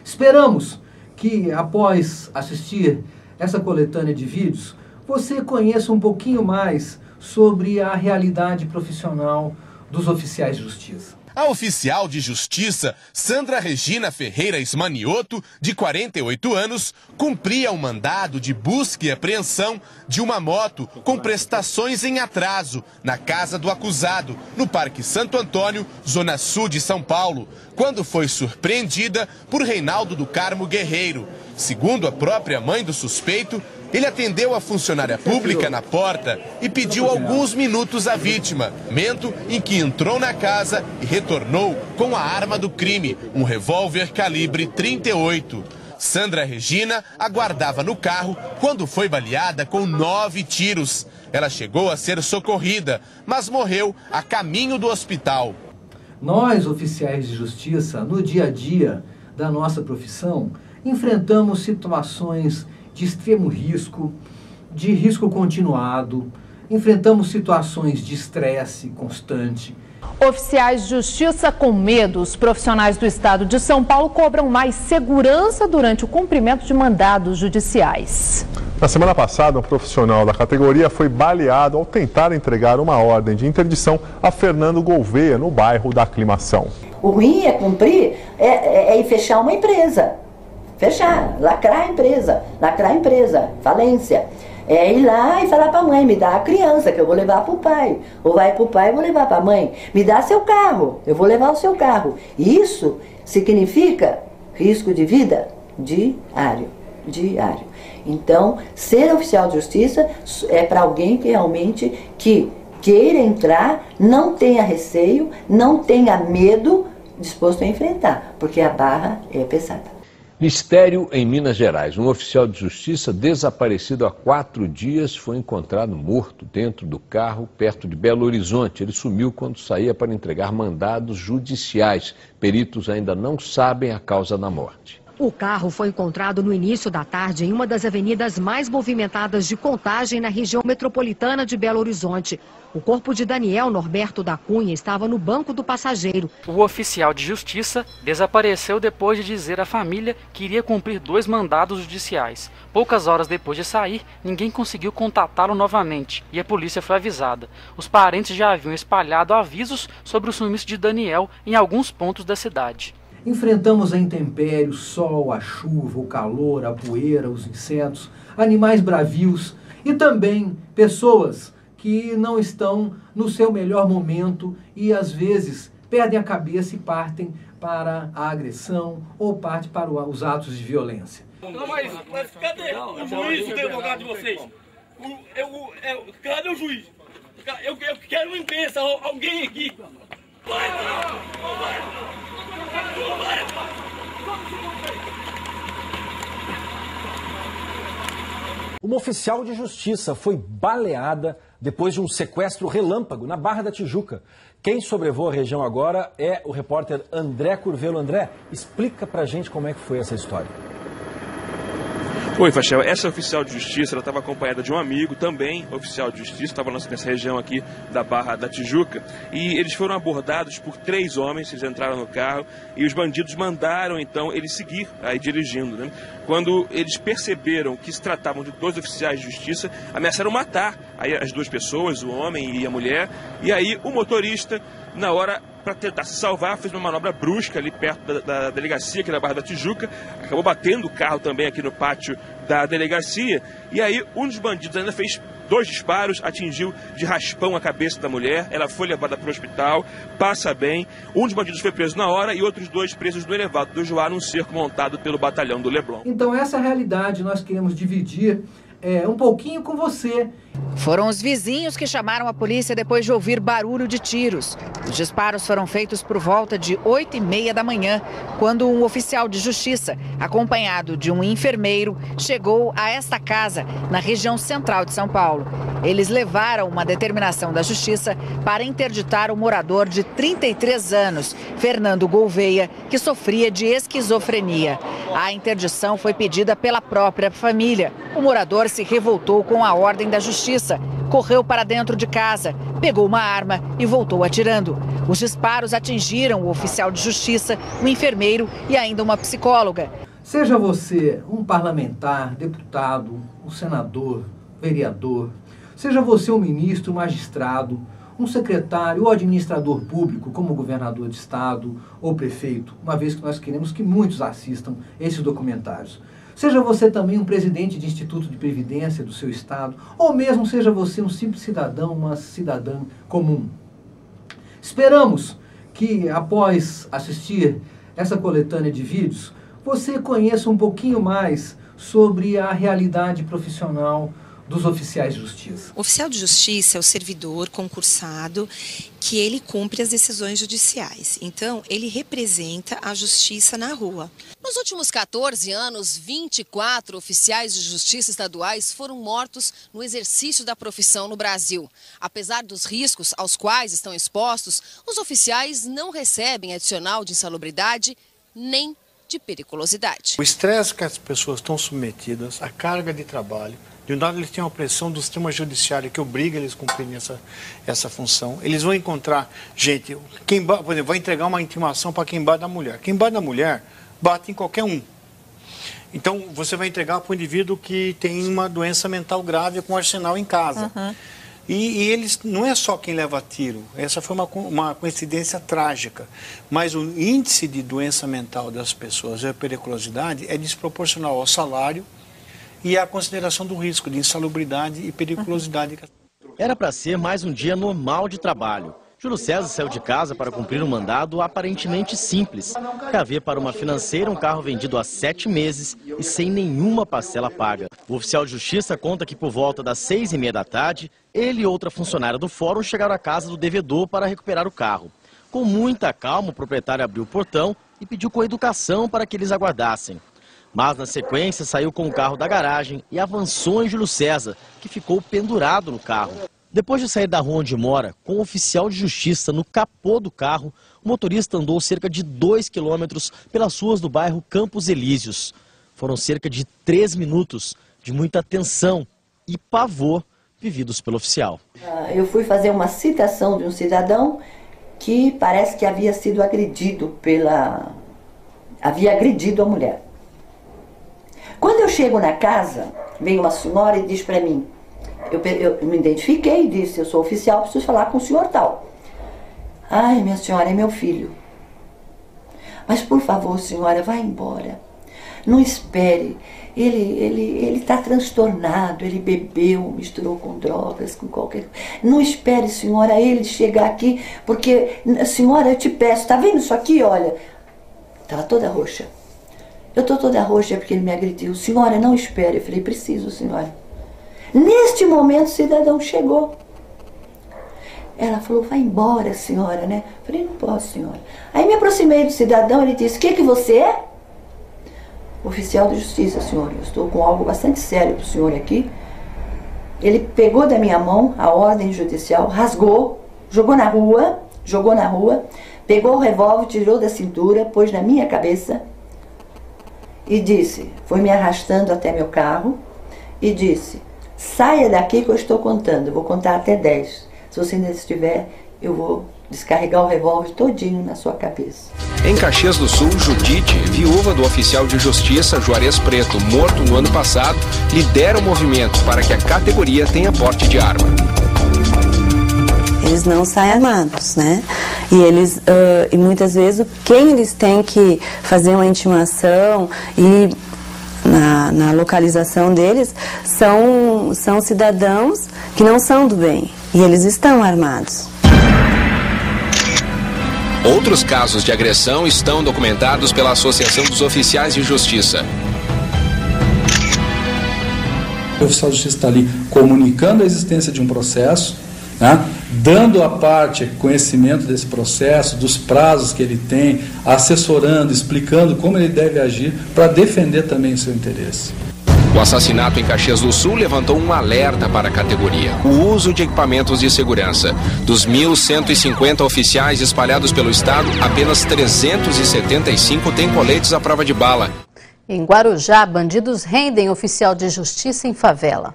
Esperamos que, após assistir essa coletânea de vídeos, você conheça um pouquinho mais sobre a realidade profissional dos oficiais de justiça. A oficial de justiça, Sandra Regina Ferreira Ismanioto, de 48 anos, cumpria um mandado de busca e apreensão de uma moto com prestações em atraso na casa do acusado, no Parque Santo Antônio, zona sul de São Paulo, quando foi surpreendida por Reinaldo do Carmo Guerreiro. Segundo a própria mãe do suspeito, ele atendeu a funcionária pública na porta e pediu alguns minutos à vítima, momento em que entrou na casa e retornou com a arma do crime, um revólver calibre 38. Sandra Regina aguardava no carro quando foi baleada com 9 tiros. Ela chegou a ser socorrida, mas morreu a caminho do hospital. Nós, oficiais de justiça, no dia a dia da nossa profissão, enfrentamos situações de extremo risco, de risco continuado, enfrentamos situações de estresse constante. Oficiais de justiça com medo. Os profissionais do estado de São Paulo cobram mais segurança durante o cumprimento de mandados judiciais. Na semana passada, um profissional da categoria foi baleado ao tentar entregar uma ordem de interdição a Fernando Gouveia, no bairro da Aclimação. O ruim é cumprir, é ir fechar uma empresa. Fechar, lacrar a empresa, falência. É ir lá e falar para a mãe, me dá a criança que eu vou levar para o pai. Ou vai para o pai, eu vou levar para a mãe. Me dá seu carro, eu vou levar o seu carro. Isso significa risco de vida diário. Então, ser oficial de justiça é para alguém que realmente queira entrar, não tenha receio, não tenha medo, disposto a enfrentar, porque a barra é pesada. Mistério em Minas Gerais. Um oficial de justiça desaparecido há 4 dias foi encontrado morto dentro do carro perto de Belo Horizonte. Ele sumiu quando saía para entregar mandados judiciais. Peritos ainda não sabem a causa da morte. O carro foi encontrado no início da tarde em uma das avenidas mais movimentadas de Contagem, na região metropolitana de Belo Horizonte. O corpo de Daniel Norberto da Cunha estava no banco do passageiro. O oficial de justiça desapareceu depois de dizer à família que iria cumprir 2 mandados judiciais. Poucas horas depois de sair, ninguém conseguiu contatá-lo novamente e a polícia foi avisada. Os parentes já haviam espalhado avisos sobre o sumiço de Daniel em alguns pontos da cidade. Enfrentamos a intempérie, o sol, a chuva, o calor, a poeira, os insetos, animais bravios e também pessoas que não estão no seu melhor momento e às vezes perdem a cabeça e partem para a agressão ou partem para os atos de violência. Não, mas cadê o juiz e o advogado de vocês? Cadê o juiz? Eu quero uma imprensa, alguém aqui. Uma oficial de justiça foi baleada depois de um sequestro relâmpago na Barra da Tijuca. Quem sobrevoa a região agora é o repórter André Curvelo. André, explica pra gente como é que foi essa história. Oi, Fachel. Essa oficial de justiça, ela estava acompanhada de um amigo, também oficial de justiça, estava nessa região aqui da Barra da Tijuca, e eles foram abordados por 3 homens, eles entraram no carro, e os bandidos mandaram, então, eles seguir aí dirigindo, né? Quando eles perceberam que se tratavam de 2 oficiais de justiça, ameaçaram matar aí as 2 pessoas, o homem e a mulher, e aí o motorista, na hora, para tentar se salvar, fez uma manobra brusca ali perto da delegacia, aqui na Barra da Tijuca, acabou batendo o carro também aqui no pátio da delegacia, e aí um dos bandidos ainda fez 2 disparos, atingiu de raspão a cabeça da mulher, ela foi levada para o hospital, passa bem, um dos bandidos foi preso na hora e outros 2 presos no elevado do Joá, num cerco montado pelo batalhão do Leblon. Então essa realidade nós queremos dividir um pouquinho com você. Foram os vizinhos que chamaram a polícia depois de ouvir barulho de tiros. Os disparos foram feitos por volta de 8h30 da manhã, quando um oficial de justiça, acompanhado de um enfermeiro, chegou a esta casa, na região central de São Paulo. Eles levaram uma determinação da justiça para interditar o morador de 33 anos, Fernando Gouveia, que sofria de esquizofrenia. A interdição foi pedida pela própria família. O morador se revoltou com a ordem da justiça, correu para dentro de casa, pegou uma arma e voltou atirando. Os disparos atingiram o oficial de justiça, o enfermeiro e ainda uma psicóloga. Seja você um parlamentar, deputado, um senador, vereador, seja você um ministro, um magistrado, um secretário ou administrador público, como governador de estado ou prefeito, uma vez que nós queremos que muitos assistam esses documentários. Seja você também um presidente de instituto de previdência do seu estado, ou mesmo seja você um simples cidadão, uma cidadã comum. Esperamos que, após assistir essa coletânea de vídeos, você conheça um pouquinho mais sobre a realidade profissional dos oficiais de justiça. O oficial de justiça é o servidor concursado que ele cumpre as decisões judiciais. Então, ele representa a justiça na rua. Nos últimos 14 anos, 24 oficiais de justiça estaduais foram mortos no exercício da profissão no Brasil. Apesar dos riscos aos quais estão expostos, os oficiais não recebem adicional de insalubridade nem de periculosidade. O estresse que as pessoas estão submetidas, a carga de trabalho, de um lado eles têm uma pressão do sistema judiciário que obriga eles a cumprirem essa função. Eles vão encontrar gente, por exemplo, vai entregar uma intimação para quem bate na mulher. Quem bate na mulher, bate em qualquer um. Então, você vai entregar para um indivíduo que tem uma doença mental grave com arsenal em casa. Uhum. E eles, não é só quem leva tiro, essa foi uma coincidência trágica, mas o índice de doença mental das pessoas e a periculosidade é desproporcional ao salário e à consideração do risco de insalubridade e periculosidade. Era para ser mais um dia normal de trabalho. Júlio César saiu de casa para cumprir um mandado aparentemente simples. Haver para uma financeira um carro vendido há 7 meses e sem nenhuma parcela paga. O oficial de justiça conta que por volta das 6h30 da tarde, ele e outra funcionária do fórum chegaram à casa do devedor para recuperar o carro. Com muita calma, o proprietário abriu o portão e pediu com educação para que eles aguardassem. Mas, na sequência, saiu com o carro da garagem e avançou em Júlio César, que ficou pendurado no carro. Depois de sair da rua onde mora, com o oficial de justiça no capô do carro, o motorista andou cerca de 2 quilômetros pelas ruas do bairro Campos Elíseos. Foram cerca de 3 minutos de muita tensão e pavor vividos pelo oficial. Eu fui fazer uma citação de um cidadão que parece que havia sido agredido havia agredido a mulher. Quando eu chego na casa, vem uma senhora e diz para mim, eu me identifiquei e disse, eu sou oficial, preciso falar com o senhor tal. Ai, minha senhora, é meu filho. Mas por favor, senhora, vá embora. Não espere. Ele está transtornado, ele bebeu, misturou com drogas, com qualquer coisa. Não espere, senhora, ele chegar aqui, porque, senhora, eu te peço, tá vendo isso aqui, olha? Estava toda roxa. Eu estou toda roxa porque ele me agrediu. Senhora, não espere. Eu falei, preciso, senhora. Neste momento, o cidadão chegou. Ela falou, vai embora, senhora, né? Eu falei, não posso, senhora. Aí me aproximei do cidadão, ele disse, o que você é? Oficial de justiça, senhor. Eu estou com algo bastante sério para o senhor aqui. Ele pegou da minha mão a ordem judicial, rasgou, jogou na rua, pegou o revólver, tirou da cintura, pôs na minha cabeça e disse, foi me arrastando até meu carro e disse, saia daqui que eu estou contando, eu vou contar até 10. Se você ainda estiver, eu vou descarregar o revólver todinho na sua cabeça. Em Caxias do Sul, Judite, viúva do oficial de justiça Juarez Preto, morto no ano passado, lidera o movimento para que a categoria tenha porte de arma. Eles não saem armados, né? E muitas vezes quem eles têm que fazer uma intimação e na localização deles são cidadãos que não são do bem e eles estão armados. Outros casos de agressão estão documentados pela Associação dos Oficiais de Justiça. O oficial de justiça está ali comunicando a existência de um processo, né? Dando à parte conhecimento desse processo, dos prazos que ele tem, assessorando, explicando como ele deve agir para defender também o seu interesse. O assassinato em Caxias do Sul levantou um alerta para a categoria: o uso de equipamentos de segurança. Dos 1.150 oficiais espalhados pelo estado, apenas 375 têm coletes à prova de bala. Em Guarujá, bandidos rendem oficial de justiça em favela.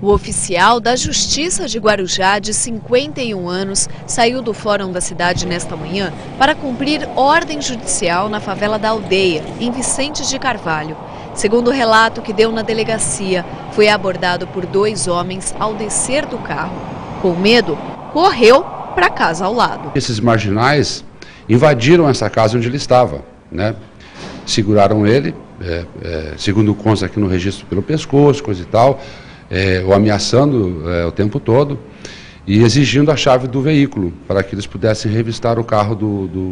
O oficial da Justiça de Guarujá, de 51 anos, saiu do fórum da cidade nesta manhã para cumprir ordem judicial na favela da Aldeia, em Vicente de Carvalho. Segundo o relato que deu na delegacia, foi abordado por 2 homens ao descer do carro. Com medo, correu para a casa ao lado. Esses marginais invadiram essa casa onde ele estava, né? Seguraram ele, segundo consta aqui no registro, pelo pescoço, coisa e tal, o ameaçando o tempo todo e exigindo a chave do veículo para que eles pudessem revistar o carro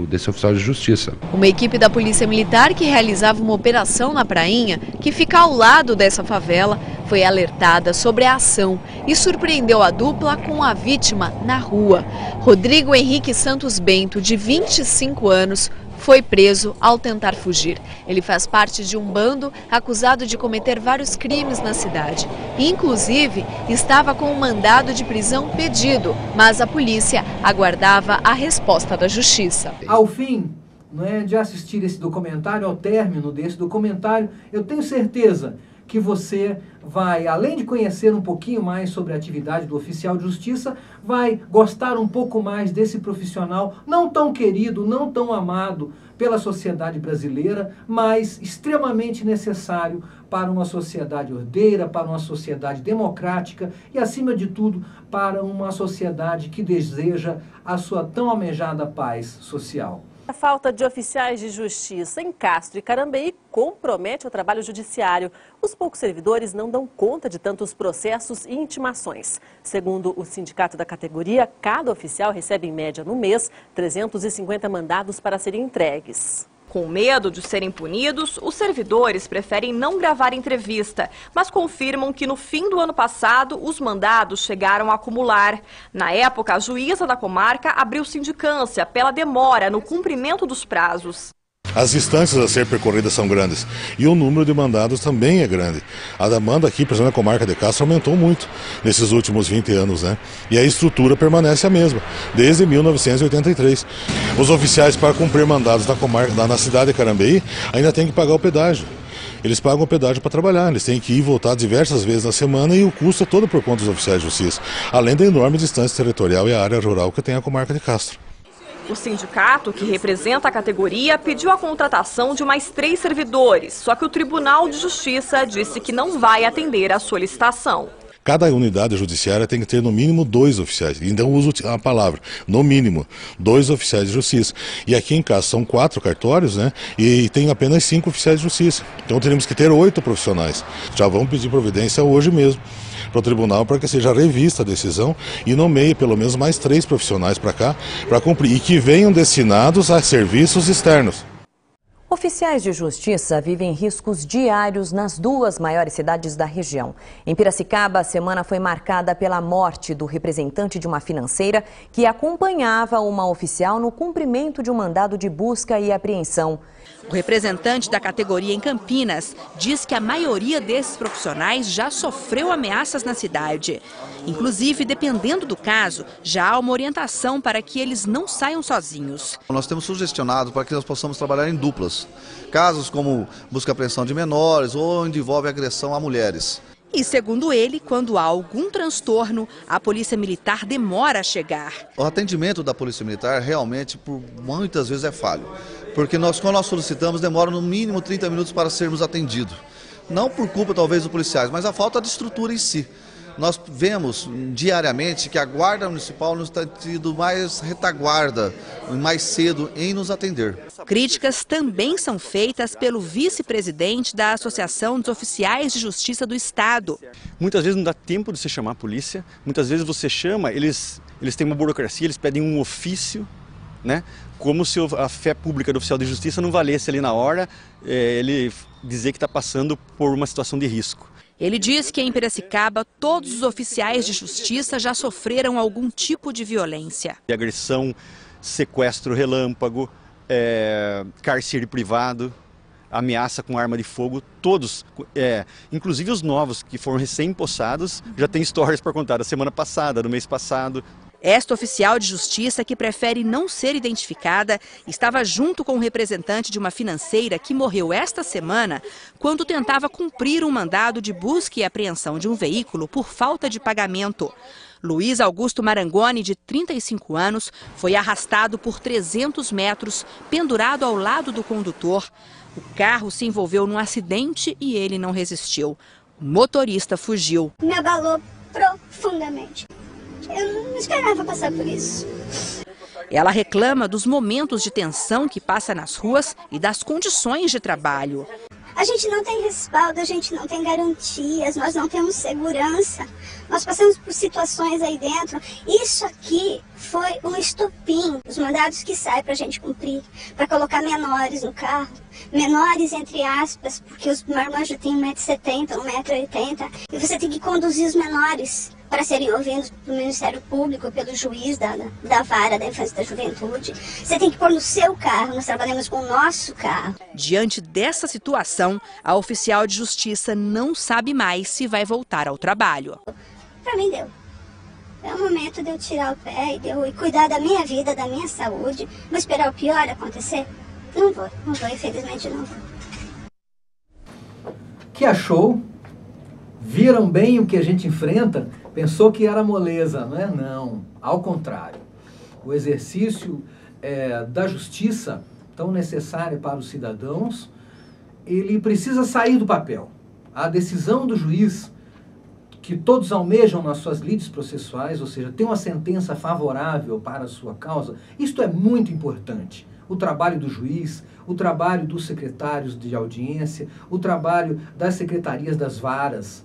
desse oficial de justiça. Uma equipe da Polícia Militar que realizava uma operação na Prainha, que fica ao lado dessa favela, foi alertada sobre a ação e surpreendeu a dupla com a vítima na rua. Rodrigo Henrique Santos Bento, de 25 anos, foi preso ao tentar fugir. Ele faz parte de um bando acusado de cometer vários crimes na cidade. Inclusive, estava com um mandado de prisão pedido, mas a polícia aguardava a resposta da justiça. Ao fim, de assistir esse documentário, ao término desse documentário, eu tenho certeza que você vai, além de conhecer um pouquinho mais sobre a atividade do oficial de justiça, vai gostar um pouco mais desse profissional, não tão querido, não tão amado pela sociedade brasileira, mas extremamente necessário para uma sociedade ordeira, para uma sociedade democrática e, acima de tudo, para uma sociedade que deseja a sua tão almejada paz social. A falta de oficiais de justiça em Castro e Carambeí compromete o trabalho judiciário. Os poucos servidores não dão conta de tantos processos e intimações. Segundo o sindicato da categoria, cada oficial recebe, em média, no mês, 350 mandados para serem entregues. Com medo de serem punidos, os servidores preferem não gravar entrevista, mas confirmam que no fim do ano passado os mandados chegaram a acumular. Na época, a juíza da comarca abriu sindicância pela demora no cumprimento dos prazos. As distâncias a ser percorridas são grandes e o número de mandados também é grande. A demanda aqui, por exemplo, na comarca de Castro, aumentou muito nesses últimos 20 anos, né? E a estrutura permanece a mesma, desde 1983. Os oficiais, para cumprir mandados na comarca, na cidade de Carambeí, ainda têm que pagar o pedágio. Eles pagam o pedágio para trabalhar, eles têm que ir e voltar diversas vezes na semana e o custo é todo por conta dos oficiais de justiça, além da enorme distância territorial e a área rural que tem a comarca de Castro. O sindicato, que representa a categoria, pediu a contratação de mais 3 servidores, só que o Tribunal de Justiça disse que não vai atender a solicitação. Cada unidade judiciária tem que ter no mínimo 2 oficiais, então uso a palavra, no mínimo, 2 oficiais de justiça. E aqui em casa são 4 cartórios, né, e tem apenas 5 oficiais de justiça. Então teríamos que ter 8 profissionais. Já vamos pedir providência hoje mesmo para o tribunal para que seja revista a decisão e nomeie pelo menos mais 3 profissionais para cá, para cumprir, e que venham destinados a serviços externos. Oficiais de justiça vivem riscos diários nas 2 maiores cidades da região. Em Piracicaba, a semana foi marcada pela morte do representante de uma financeira que acompanhava uma oficial no cumprimento de um mandado de busca e apreensão. O representante da categoria em Campinas diz que a maioria desses profissionais já sofreu ameaças na cidade. Inclusive, dependendo do caso, já há uma orientação para que eles não saiam sozinhos. Nós temos sugestionado para que nós possamos trabalhar em duplas. Casos como busca e apreensão de menores ou onde envolve agressão a mulheres. E segundo ele, quando há algum transtorno, a Polícia Militar demora a chegar. O atendimento da Polícia Militar realmente, por muitas vezes, é falho. Porque quando nós solicitamos, demora no mínimo 30 minutos para sermos atendidos. Não por culpa, talvez, dos policiais, mas a falta de estrutura em si. Nós vemos diariamente que a Guarda Municipal nos tem tido mais retaguarda, mais cedo em nos atender. Críticas também são feitas pelo vice-presidente da Associação dos Oficiais de Justiça do Estado. Muitas vezes não dá tempo de você chamar a polícia, muitas vezes você chama, eles têm uma burocracia, eles pedem um ofício, né? Como se a fé pública do oficial de justiça não valesse ali na hora, ele dizer que está passando por uma situação de risco. Ele diz que em Piracicaba todos os oficiais de justiça já sofreram algum tipo de violência. Agressão, sequestro relâmpago, cárcere privado, ameaça com arma de fogo, todos, inclusive os novos que foram recém-empossados, já têm histórias para contar da semana passada, do mês passado. Esta oficial de justiça, que prefere não ser identificada, estava junto com um representante de uma financeira que morreu esta semana quando tentava cumprir um mandado de busca e apreensão de um veículo por falta de pagamento. Luiz Augusto Marangoni, de 35 anos, foi arrastado por 300 metros, pendurado ao lado do condutor. O carro se envolveu num acidente e ele não resistiu. O motorista fugiu. Me abalou profundamente. Eu não esperava passar por isso. Ela reclama dos momentos de tensão que passa nas ruas e das condições de trabalho. A gente não tem respaldo, a gente não tem garantias, nós não temos segurança. Nós passamos por situações aí dentro. Isso aqui foi um estopim. Os mandados que saem para a gente cumprir, para colocar menores no carro. Menores, entre aspas, porque os marmanjos têm 1,70 m, 1,80 m. E você tem que conduzir os menores para serem ouvidos pelo Ministério Público, pelo juiz da vara da infância e da juventude. Você tem que pôr no seu carro, nós trabalhamos com o nosso carro. Diante dessa situação, a oficial de justiça não sabe mais se vai voltar ao trabalho. Para mim deu. É o momento de eu tirar o pé e cuidar da minha vida, da minha saúde. Vou esperar o pior acontecer? Não vou, infelizmente não vou. Que achou? Viram bem o que a gente enfrenta? Pensou que era moleza, não é? Não, ao contrário. O exercício da justiça, tão necessária para os cidadãos, ele precisa sair do papel. A decisão do juiz, que todos almejam nas suas lides processuais, ou seja, tem uma sentença favorável para a sua causa, isto é muito importante. O trabalho do juiz, o trabalho dos secretários de audiência, o trabalho das secretarias das varas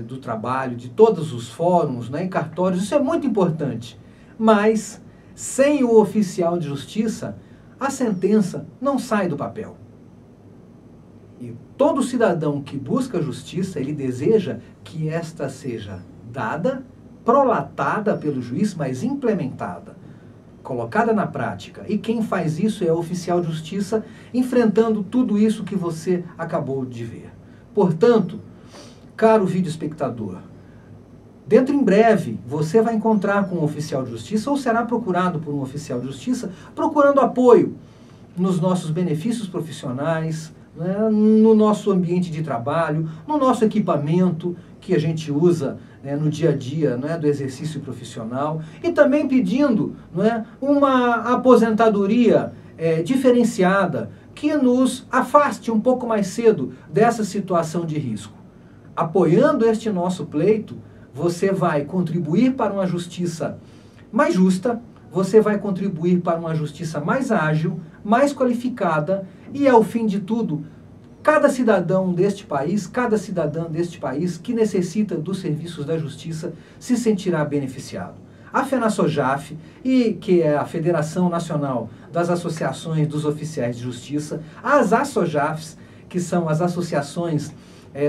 do trabalho, de todos os fóruns, né, em cartórios, isso é muito importante. Mas, sem o oficial de justiça, a sentença não sai do papel. E todo cidadão que busca justiça, ele deseja que esta seja dada, prolatada pelo juiz, mas implementada, colocada na prática. E quem faz isso é o oficial de justiça, enfrentando tudo isso que você acabou de ver. Portanto, caro vídeo espectador, dentro em breve você vai encontrar com um oficial de justiça ou será procurado por um oficial de justiça procurando apoio nos nossos benefícios profissionais, né, no nosso ambiente de trabalho, no nosso equipamento que a gente usa no dia a dia, né, do exercício profissional, e também pedindo, né, uma aposentadoria diferenciada que nos afaste um pouco mais cedo dessa situação de risco. Apoiando este nosso pleito, você vai contribuir para uma justiça mais justa, você vai contribuir para uma justiça mais ágil, mais qualificada e, ao fim de tudo, cada cidadão deste país, cada cidadã deste país que necessita dos serviços da justiça se sentirá beneficiado. A FENASOJAF, que é a Federação Nacional das Associações dos Oficiais de Justiça, as ASSOJAFs, que são as associações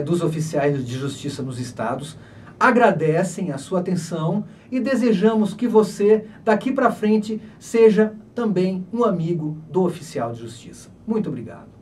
dos oficiais de justiça nos estados, agradecem a sua atenção e desejamos que você, daqui para frente, seja também um amigo do oficial de justiça. Muito obrigado.